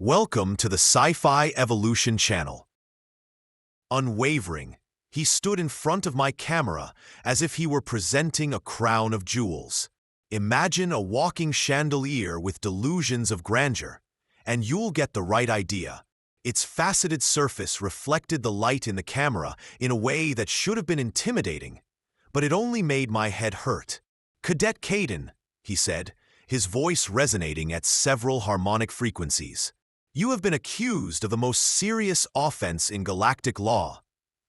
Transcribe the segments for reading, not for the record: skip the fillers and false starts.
Welcome to the Sci-Fi Evolution channel. Unwavering, he stood in front of my camera as if he were presenting a crown of jewels. Imagine a walking chandelier with delusions of grandeur, and you'll get the right idea. Its faceted surface reflected the light in the camera in a way that should have been intimidating, but it only made my head hurt. "Cadet Caden," he said, his voice resonating at several harmonic frequencies. "You have been accused of the most serious offense in galactic law,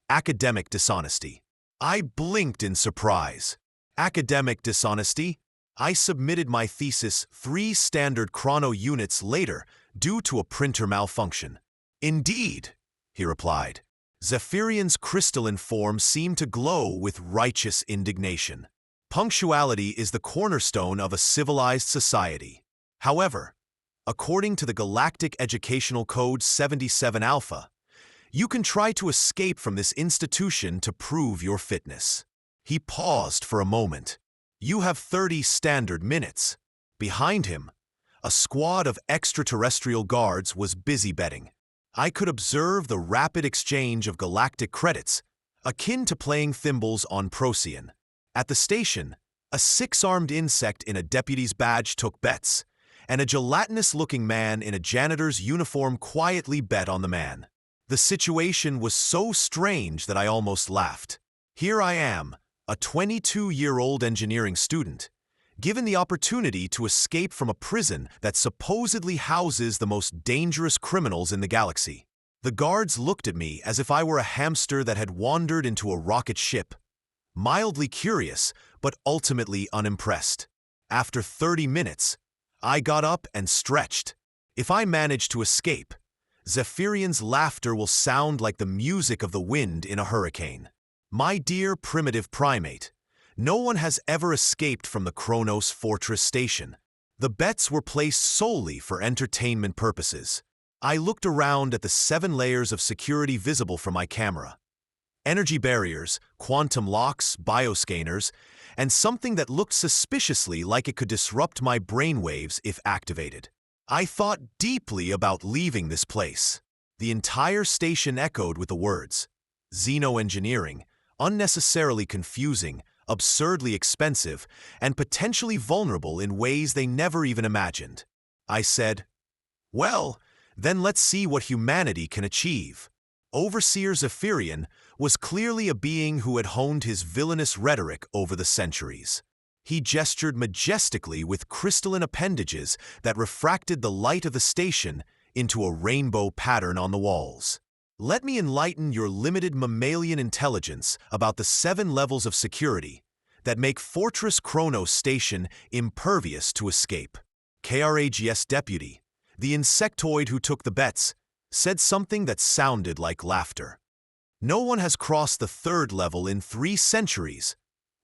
academic dishonesty." I blinked in surprise. Academic dishonesty? I submitted my thesis 3 standard chrono units later due to a printer malfunction. "Indeed," he replied. Zephyrian's crystalline form seemed to glow with righteous indignation. Punctuality is the cornerstone of a civilized society. However, according to the Galactic Educational Code 77 Alpha, you can try to escape from this institution to prove your fitness. He paused for a moment. "You have 30 standard minutes." Behind him, a squad of extraterrestrial guards was busy betting. I could observe the rapid exchange of galactic credits, akin to playing thimbles on Procyon. At the station, a 6-armed insect in a deputy's badge took bets, and a gelatinous-looking man in a janitor's uniform quietly bet on the man. The situation was so strange that I almost laughed. Here I am, a 22-year-old engineering student, given the opportunity to escape from a prison that supposedly houses the most dangerous criminals in the galaxy. The guards looked at me as if I were a hamster that had wandered into a rocket ship, mildly curious but ultimately unimpressed. After 30 minutes, I got up and stretched. If I manage to escape, Zephyrian's laughter will sound like the music of the wind in a hurricane. My dear primitive primate, no one has ever escaped from the Kronos Fortress station. The bets were placed solely for entertainment purposes. I looked around at the 7 layers of security visible from my camera. Energy barriers, quantum locks, bioscanners, and something that looked suspiciously like it could disrupt my brainwaves if activated. I thought deeply about leaving this place. The entire station echoed with the words, "Xenoengineering, unnecessarily confusing, absurdly expensive, and potentially vulnerable in ways they never even imagined." I said, "Well, then let's see what humanity can achieve." Overseer Zephyrian was clearly a being who had honed his villainous rhetoric over the centuries. He gestured majestically with crystalline appendages that refracted the light of the station into a rainbow pattern on the walls. "Let me enlighten your limited mammalian intelligence about the 7 levels of security that make Fortress Kronos Station impervious to escape." KRAGS deputy, the insectoid who took the bets, said something that sounded like laughter. "No one has crossed the 3rd level in 3 centuries,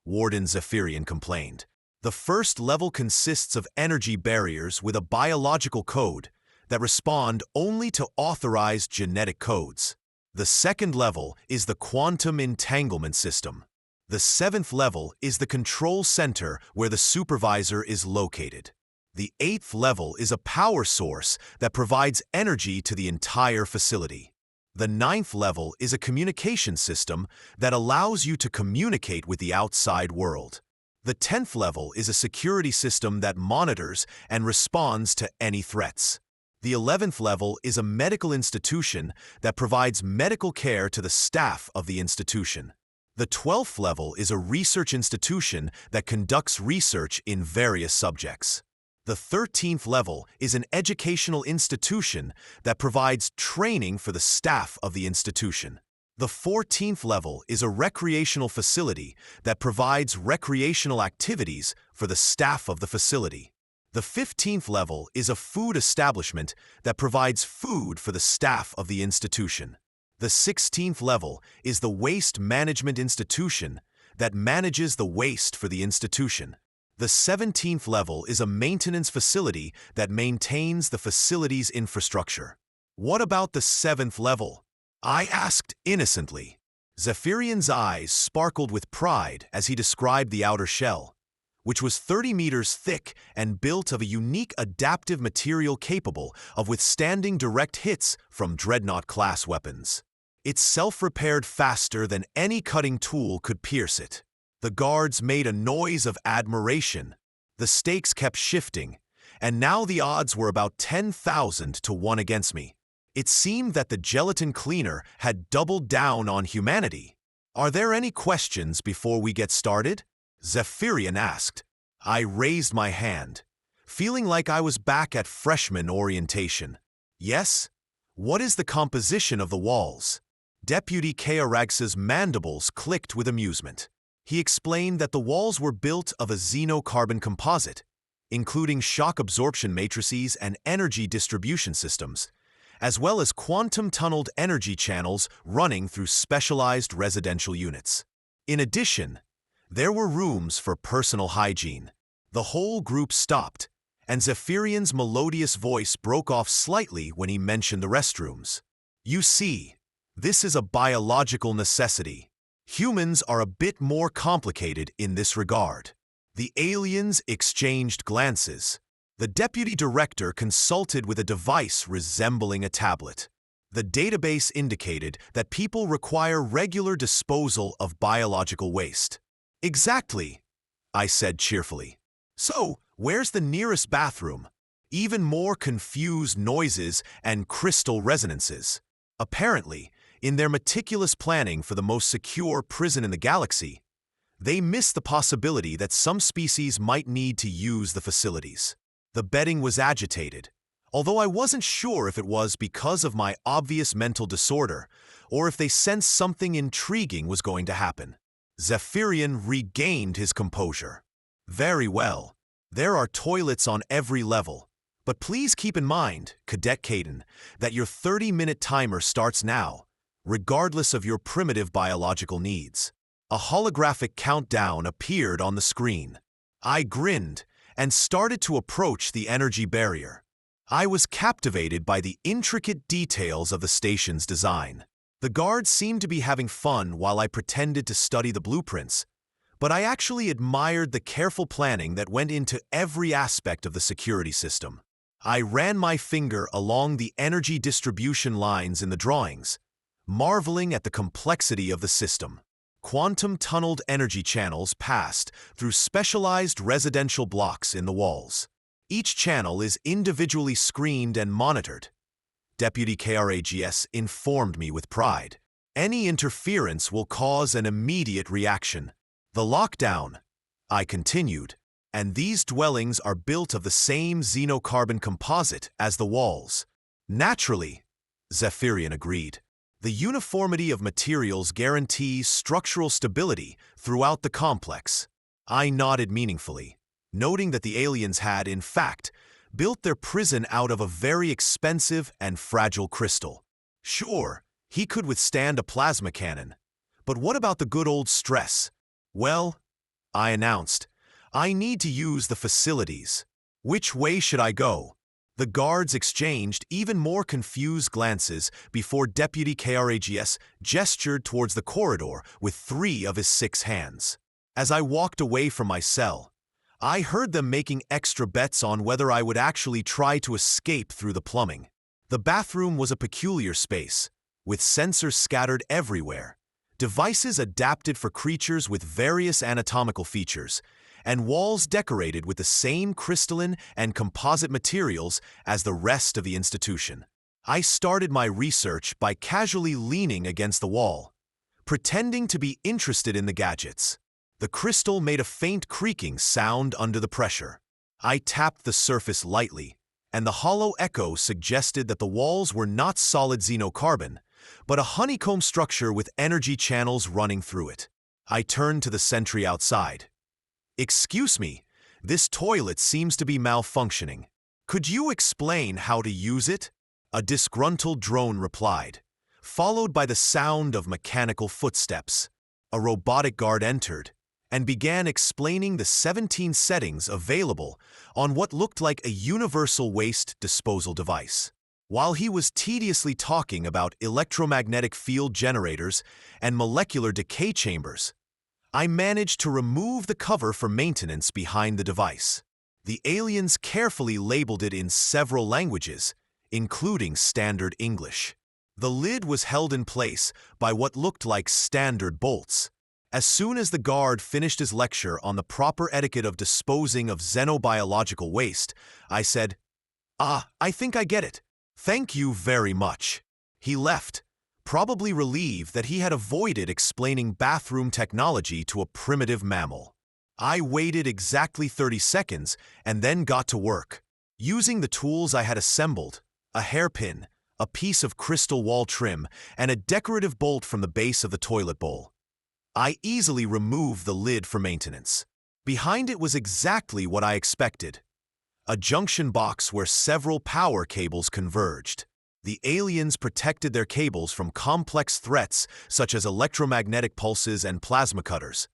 Warden Zephyrian complained. "The 1st level consists of energy barriers with a biological code that respond only to authorized genetic codes. The 2nd level is the quantum entanglement system. The 7th level is the control center where the supervisor is located. The 8th level is a power source that provides energy to the entire facility. The 9th level is a communication system that allows you to communicate with the outside world. The 10th level is a security system that monitors and responds to any threats. The 11th level is a medical institution that provides medical care to the staff of the institution. The 12th level is a research institution that conducts research in various subjects. The 13th level is an educational institution that provides training for the staff of the institution. The 14th level is a recreational facility that provides recreational activities for the staff of the facility. The 15th level is a food establishment that provides food for the staff of the institution. The 16th level is the waste management institution that manages the waste for the institution. The 17th level is a maintenance facility that maintains the facility's infrastructure. "What about the 7th level?" I asked innocently. Zephyrian's eyes sparkled with pride as he described the outer shell, which was 30 meters thick and built of a unique adaptive material capable of withstanding direct hits from dreadnought-class weapons. It self-repaired faster than any cutting tool could pierce it. The guards made a noise of admiration. The stakes kept shifting, and now the odds were about 10,000 to 1 against me. It seemed that the gelatin cleaner had doubled down on humanity. "Are there any questions before we get started?" Zephyrian asked. I raised my hand, feeling like I was back at freshman orientation. "Yes? What is the composition of the walls?" Deputy Kaarax's mandibles clicked with amusement. He explained that the walls were built of a xenocarbon composite, including shock absorption matrices and energy distribution systems, as well as quantum-tunneled energy channels running through specialized residential units. In addition, there were rooms for personal hygiene. The whole group stopped, and Zephyrian's melodious voice broke off slightly when he mentioned the restrooms. "You see, this is a biological necessity. Humans are a bit more complicated in this regard." The aliens exchanged glances. The deputy director consulted with a device resembling a tablet. The database indicated that people require regular disposal of biological waste. "Exactly," I said cheerfully. "So, where's the nearest bathroom?" Even more confused noises and crystal resonances. Apparently, in their meticulous planning for the most secure prison in the galaxy, they missed the possibility that some species might need to use the facilities. The bedding was agitated, although I wasn't sure if it was because of my obvious mental disorder or if they sensed something intriguing was going to happen. Zephyrian regained his composure. "Very well. There are toilets on every level, but please keep in mind, Cadet Caden, that your 30-minute timer starts now, regardless of your primitive biological needs." A holographic countdown appeared on the screen. I grinned and started to approach the energy barrier. I was captivated by the intricate details of the station's design. The guards seemed to be having fun while I pretended to study the blueprints, but I actually admired the careful planning that went into every aspect of the security system. I ran my finger along the energy distribution lines in the drawings, marveling at the complexity of the system. Quantum-tunneled energy channels passed through specialized residential blocks in the walls. Each channel is individually screened and monitored. Deputy Krags informed me with pride. "Any interference will cause an immediate reaction." "The lockdown," I continued, "and these dwellings are built of the same xenocarbon composite as the walls." "Naturally," Zephyrian agreed. "The uniformity of materials guarantees structural stability throughout the complex." I nodded meaningfully, noting that the aliens had, in fact, built their prison out of a very expensive and fragile crystal. Sure, he could withstand a plasma cannon, but what about the good old stress? "Well," I announced, "I need to use the facilities. Which way should I go?" The guards exchanged even more confused glances before Deputy Krags gestured towards the corridor with 3 of his 6 hands. As I walked away from my cell, I heard them making extra bets on whether I would actually try to escape through the plumbing. The bathroom was a peculiar space, with sensors scattered everywhere, devices adapted for creatures with various anatomical features, and walls decorated with the same crystalline and composite materials as the rest of the institution. I started my research by casually leaning against the wall, pretending to be interested in the gadgets. The crystal made a faint creaking sound under the pressure. I tapped the surface lightly, and the hollow echo suggested that the walls were not solid xenocarbon, but a honeycomb structure with energy channels running through it. I turned to the sentry outside. "Excuse me, this toilet seems to be malfunctioning. Could you explain how to use it?" A disgruntled drone replied, followed by the sound of mechanical footsteps. A robotic guard entered and began explaining the 17 settings available on what looked like a universal waste disposal device. While he was tediously talking about electromagnetic field generators and molecular decay chambers, I managed to remove the cover for maintenance behind the device. The aliens carefully labeled it in several languages, including Standard English. The lid was held in place by what looked like standard bolts. As soon as the guard finished his lecture on the proper etiquette of disposing of xenobiological waste, I said, I think I get it. Thank you very much." He left, probably relieved that he had avoided explaining bathroom technology to a primitive mammal. I waited exactly 30 seconds and then got to work. Using the tools I had assembled, a hairpin, a piece of crystal wall trim, and a decorative bolt from the base of the toilet bowl, I easily removed the lid for maintenance. Behind it was exactly what I expected: a junction box where several power cables converged. The aliens protected their cables from complex threats such as electromagnetic pulses and plasma cutters.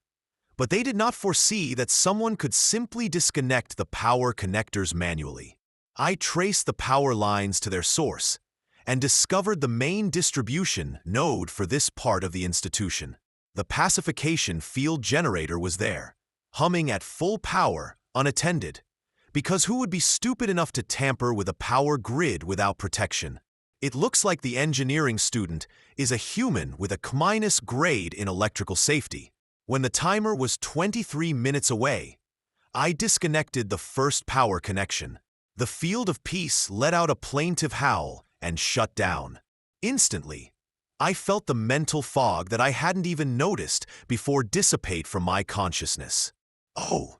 But they did not foresee that someone could simply disconnect the power connectors manually. I traced the power lines to their source and discovered the main distribution node for this part of the institution. The pacification field generator was there, humming at full power, unattended, because who would be stupid enough to tamper with a power grid without protection? It looks like the engineering student is a human with a C- grade in electrical safety. When the timer was 23 minutes away, I disconnected the first power connection. The field of peace let out a plaintive howl and shut down. Instantly, I felt the mental fog that I hadn't even noticed before dissipate from my consciousness. Oh,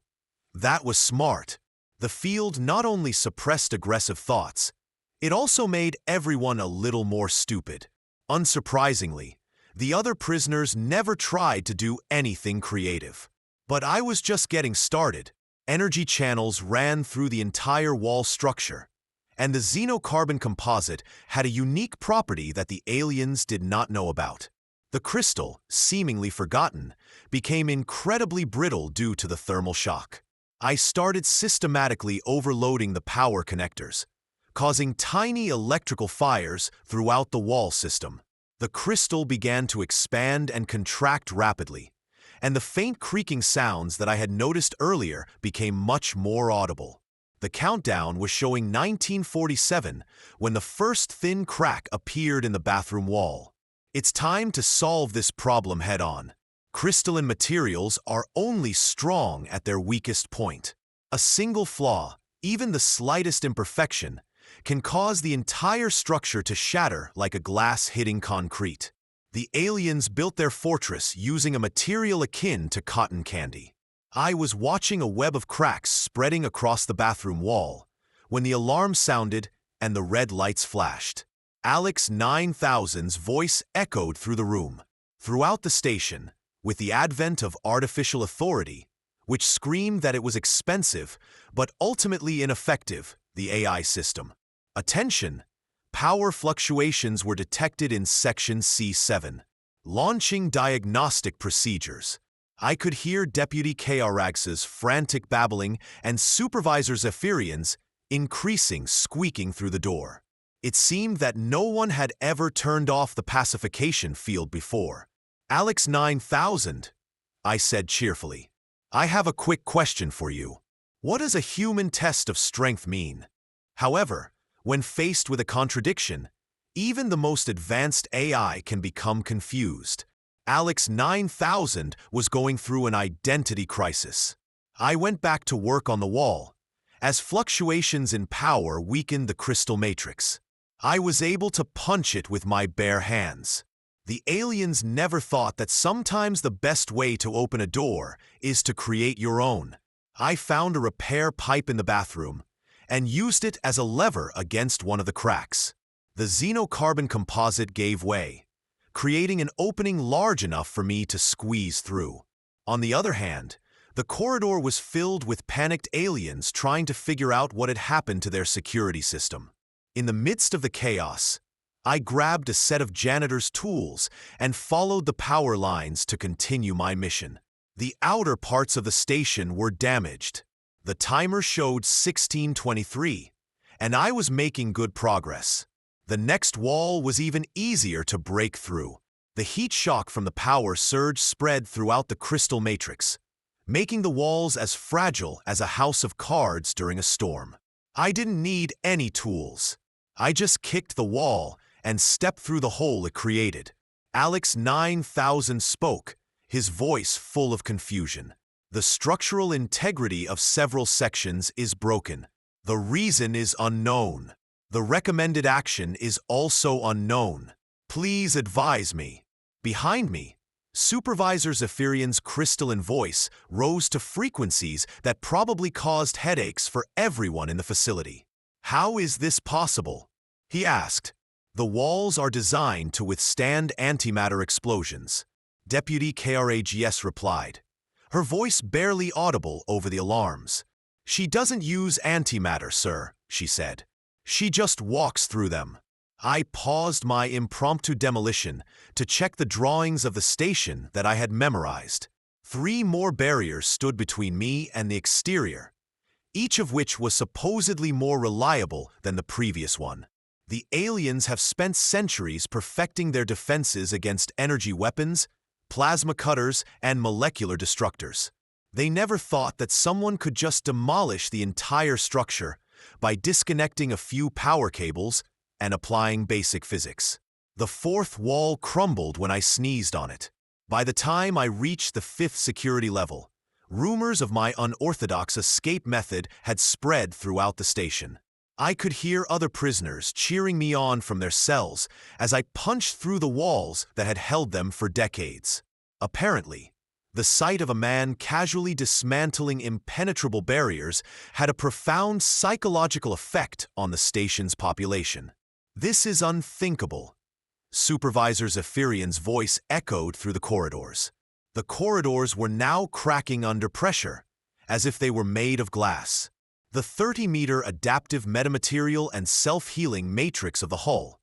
that was smart. The field not only suppressed aggressive thoughts, it also made everyone a little more stupid. Unsurprisingly, the other prisoners never tried to do anything creative. But I was just getting started. Energy channels ran through the entire wall structure, and the xenocarbon composite had a unique property that the aliens did not know about. The crystal, seemingly forgotten, became incredibly brittle due to the thermal shock. I started systematically overloading the power connectors, causing tiny electrical fires throughout the wall system. The crystal began to expand and contract rapidly, and the faint creaking sounds that I had noticed earlier became much more audible. The countdown was showing 1947 when the first thin crack appeared in the bathroom wall. It's time to solve this problem head-on. Crystalline materials are only strong at their weakest point. A single flaw, even the slightest imperfection, can cause the entire structure to shatter like a glass hitting concrete. The aliens built their fortress using a material akin to cotton candy. I was watching a web of cracks spreading across the bathroom wall when the alarm sounded and the red lights flashed. Alex 9000's voice echoed through the room. Throughout the station, with the advent of artificial authority, which screamed that it was expensive but ultimately ineffective, the AI system. Attention! Power fluctuations were detected in Section C7. Launching diagnostic procedures. I could hear Deputy Krax's frantic babbling and Supervisor Zephyrian's increasing squeaking through the door. It seemed that no one had ever turned off the pacification field before. "Alex 9000, I said cheerfully. "I have a quick question for you. What does a human test of strength mean?" However, when faced with a contradiction, even the most advanced AI can become confused. Alex 9000 was going through an identity crisis. I went back to work on the wall, as fluctuations in power weakened the crystal matrix. I was able to punch it with my bare hands. The aliens never thought that sometimes the best way to open a door is to create your own. I found a repair pipe in the bathroom and used it as a lever against one of the cracks. The xenocarbon composite gave way, creating an opening large enough for me to squeeze through. On the other hand, the corridor was filled with panicked aliens trying to figure out what had happened to their security system. In the midst of the chaos, I grabbed a set of janitor's tools and followed the power lines to continue my mission. The outer parts of the station were damaged. The timer showed 16:23, and I was making good progress. The next wall was even easier to break through. The heat shock from the power surge spread throughout the crystal matrix, making the walls as fragile as a house of cards during a storm. I didn't need any tools. I just kicked the wall and stepped through the hole it created. Alex 9000 spoke, his voice full of confusion. The structural integrity of several sections is broken. The reason is unknown. The recommended action is also unknown. Please advise me. Behind me, Supervisor Zephyrian's crystalline voice rose to frequencies that probably caused headaches for everyone in the facility. How is this possible? He asked. The walls are designed to withstand antimatter explosions. Deputy KRAGS replied, her voice barely audible over the alarms. She doesn't use antimatter, sir, she said. She just walks through them. I paused my impromptu demolition to check the drawings of the station that I had memorized. 3 more barriers stood between me and the exterior, each of which was supposedly more reliable than the previous one. The aliens have spent centuries perfecting their defenses against energy weapons, plasma cutters, and molecular destructors. They never thought that someone could just demolish the entire structure by disconnecting a few power cables and applying basic physics. The 4th wall crumbled when I sneezed on it. By the time I reached the 5th security level, rumors of my unorthodox escape method had spread throughout the station. I could hear other prisoners cheering me on from their cells as I punched through the walls that had held them for decades. Apparently, the sight of a man casually dismantling impenetrable barriers had a profound psychological effect on the station's population. This is unthinkable. Supervisor Zephyrian's voice echoed through the corridors. The corridors were now cracking under pressure, as if they were made of glass. The 30-meter adaptive metamaterial and self-healing matrix of the hull,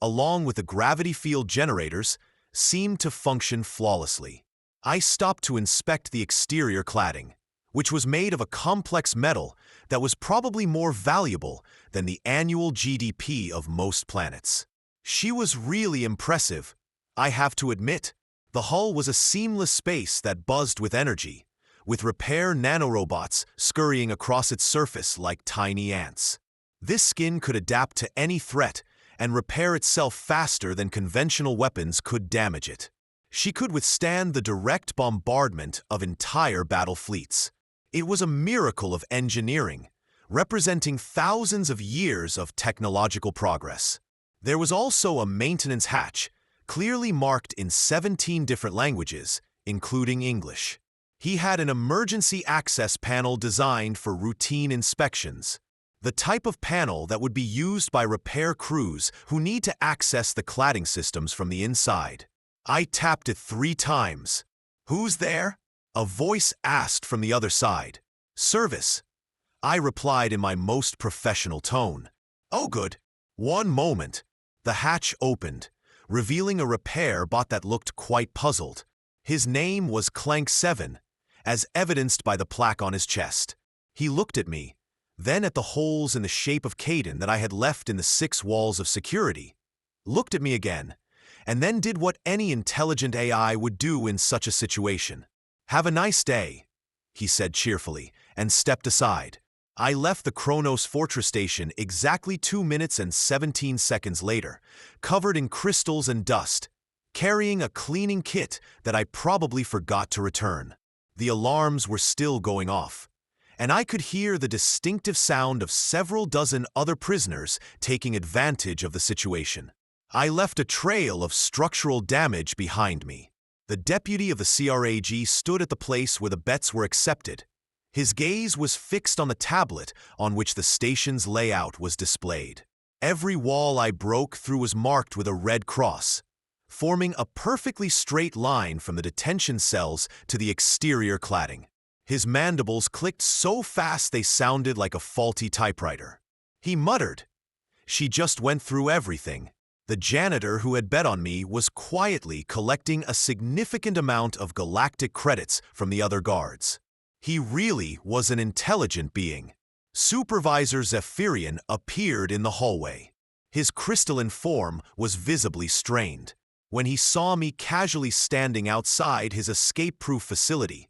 along with the gravity field generators, seemed to function flawlessly. I stopped to inspect the exterior cladding, which was made of a complex metal that was probably more valuable than the annual GDP of most planets. She was really impressive, I have to admit. The hull was a seamless space that buzzed with energy, with repair nanorobots scurrying across its surface like tiny ants. This skin could adapt to any threat and repair itself faster than conventional weapons could damage it. She could withstand the direct bombardment of entire battle fleets. It was a miracle of engineering, representing thousands of years of technological progress. There was also a maintenance hatch, clearly marked in 17 different languages, including English. He had an emergency access panel designed for routine inspections, the type of panel that would be used by repair crews who need to access the cladding systems from the inside. I tapped it 3 times. "Who's there?" a voice asked from the other side. "Service," I replied in my most professional tone. "Oh, good." One moment. The hatch opened, revealing a repair bot that looked quite puzzled. His name was Clank7, as evidenced by the plaque on his chest. He looked at me, then at the holes in the shape of Caden that I had left in the 6 walls of security, looked at me again, and then did what any intelligent AI would do in such a situation. "Have a nice day," he said cheerfully, and stepped aside. I left the Kronos Fortress Station exactly 2 minutes and 17 seconds later, covered in crystals and dust, carrying a cleaning kit that I probably forgot to return. The alarms were still going off, and I could hear the distinctive sound of several dozen other prisoners taking advantage of the situation. I left a trail of structural damage behind me. The deputy of the CRAG stood at the place where the bets were accepted. His gaze was fixed on the tablet on which the station's layout was displayed. Every wall I broke through was marked with a red cross, forming a perfectly straight line from the detention cells to the exterior cladding. His mandibles clicked so fast they sounded like a faulty typewriter. He muttered, "She just went through everything." The janitor who had bet on me was quietly collecting a significant amount of galactic credits from the other guards. He really was an intelligent being. Supervisor Zephyrian appeared in the hallway. His crystalline form was visibly strained. when he saw me casually standing outside his escape-proof facility.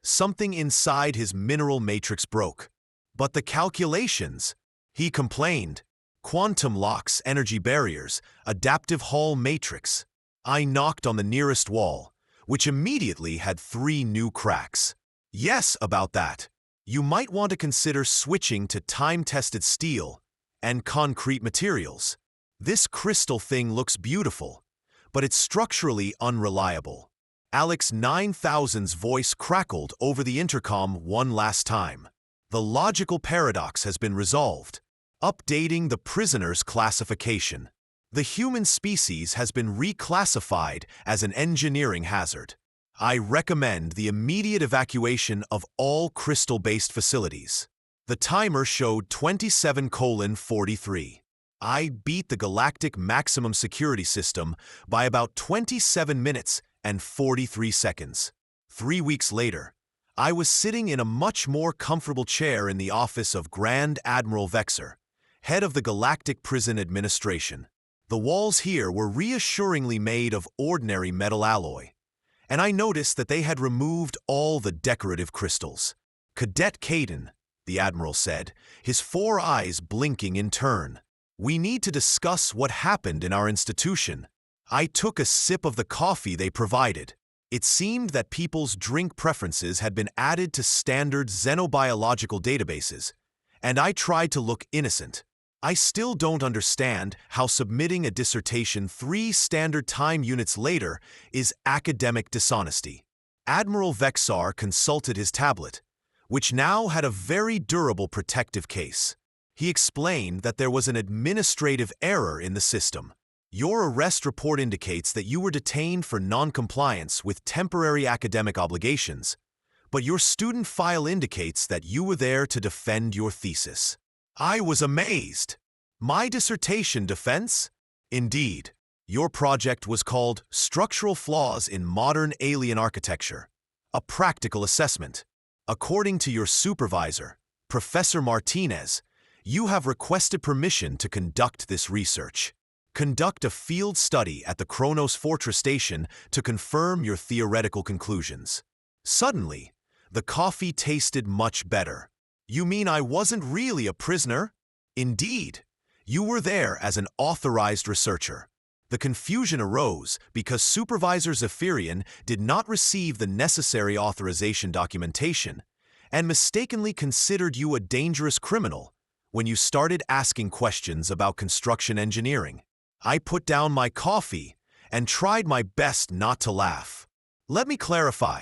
Something inside his mineral matrix broke. But the calculations, he complained. Quantum locks, energy barriers, adaptive Hall matrix. I knocked on the nearest wall, which immediately had 3 new cracks. Yes, about that. You might want to consider switching to time-tested steel and concrete materials. This crystal thing looks beautiful, but it's structurally unreliable. Alex 9000's voice crackled over the intercom one last time. The logical paradox has been resolved. Updating the prisoner's classification. The human species has been reclassified as an engineering hazard. I recommend the immediate evacuation of all crystal-based facilities. The timer showed 27:43. I beat the galactic maximum security system by about 27 minutes and 43 seconds. 3 weeks later, I was sitting in a much more comfortable chair in the office of Grand Admiral Vexer, head of the Galactic Prison Administration. The walls here were reassuringly made of ordinary metal alloy, and I noticed that they had removed all the decorative crystals. Cadet Caden, the Admiral said, his 4 eyes blinking in turn. We need to discuss what happened in our institution. I took a sip of the coffee they provided. It seemed that people's drink preferences had been added to standard xenobiological databases, and I tried to look innocent. I still don't understand how submitting a dissertation 3 standard time units later is academic dishonesty. Admiral Vexar consulted his tablet, which now had a very durable protective case. He explained that there was an administrative error in the system. Your arrest report indicates that you were detained for non-compliance with temporary academic obligations, but your student file indicates that you were there to defend your thesis. I was amazed. My dissertation defense? Indeed. Your project was called Structural Flaws in Modern Alien Architecture, a practical assessment. According to your supervisor, Professor Martinez, you have requested permission to conduct this research. Conduct a field study at the Kronos Fortress Station to confirm your theoretical conclusions. Suddenly, the coffee tasted much better. You mean I wasn't really a prisoner? Indeed, you were there as an authorized researcher. The confusion arose because Supervisor Zephyrian did not receive the necessary authorization documentation and mistakenly considered you a dangerous criminal when you started asking questions about construction engineering. I put down my coffee and tried my best not to laugh. Let me clarify.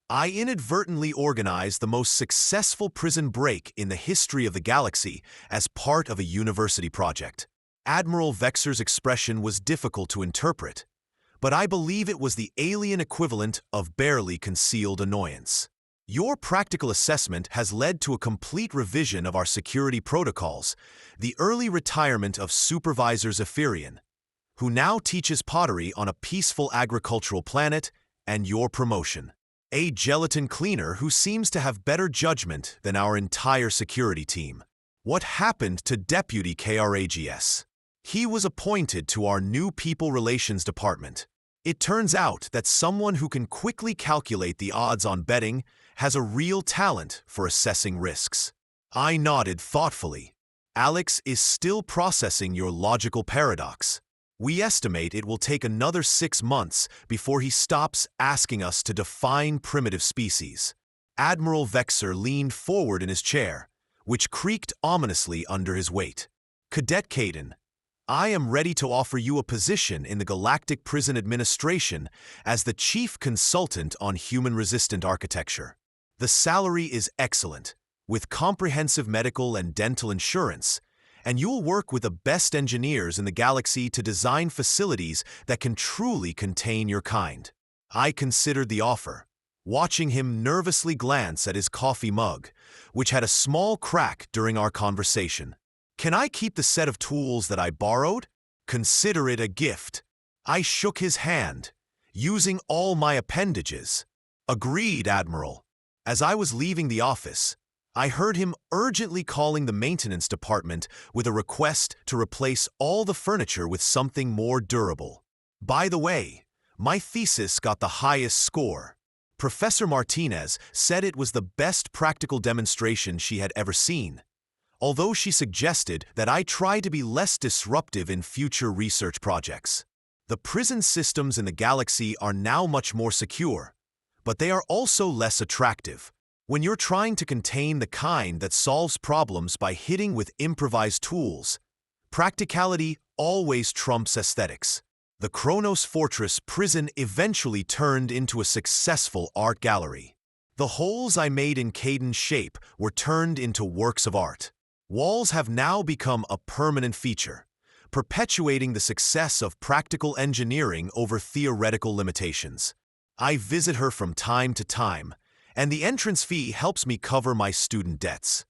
I inadvertently organized the most successful prison break in the history of the galaxy as part of a university project. Admiral Vexer's expression was difficult to interpret, but I believe it was the alien equivalent of barely concealed annoyance. Your practical assessment has led to a complete revision of our security protocols, the early retirement of Supervisor Zephyrian, who now teaches pottery on a peaceful agricultural planet, and your promotion. A gelatin cleaner who seems to have better judgment than our entire security team. What happened to Deputy KRAGS? He was appointed to our new People Relations Department. It turns out that someone who can quickly calculate the odds on betting has a real talent for assessing risks. I nodded thoughtfully. Alex is still processing your logical paradox. We estimate it will take another 6 months before he stops asking us to define primitive species. Admiral Vexer leaned forward in his chair, which creaked ominously under his weight. Cadet Caden, I am ready to offer you a position in the Galactic Prison Administration as the Chief Consultant on Human-Resistant Architecture. The salary is excellent, with comprehensive medical and dental insurance, and you'll work with the best engineers in the galaxy to design facilities that can truly contain your kind. I considered the offer, watching him nervously glance at his coffee mug, which had a small crack during our conversation. Can I keep the set of tools that I borrowed? Consider it a gift. I shook his hand, using all my appendages. Agreed, Admiral. As I was leaving the office, I heard him urgently calling the maintenance department with a request to replace all the furniture with something more durable. By the way, my thesis got the highest score. Professor Martinez said it was the best practical demonstration she had ever seen, although she suggested that I try to be less disruptive in future research projects. The prison systems in the galaxy are now much more secure, but they are also less attractive. When you're trying to contain the kind that solves problems by hitting with improvised tools, practicality always trumps aesthetics. The Kronos Fortress prison eventually turned into a successful art gallery. The holes I made in Caden's shape were turned into works of art. Walls have now become a permanent feature, perpetuating the success of practical engineering over theoretical limitations. I visit her from time to time, and the entrance fee helps me cover my student debts.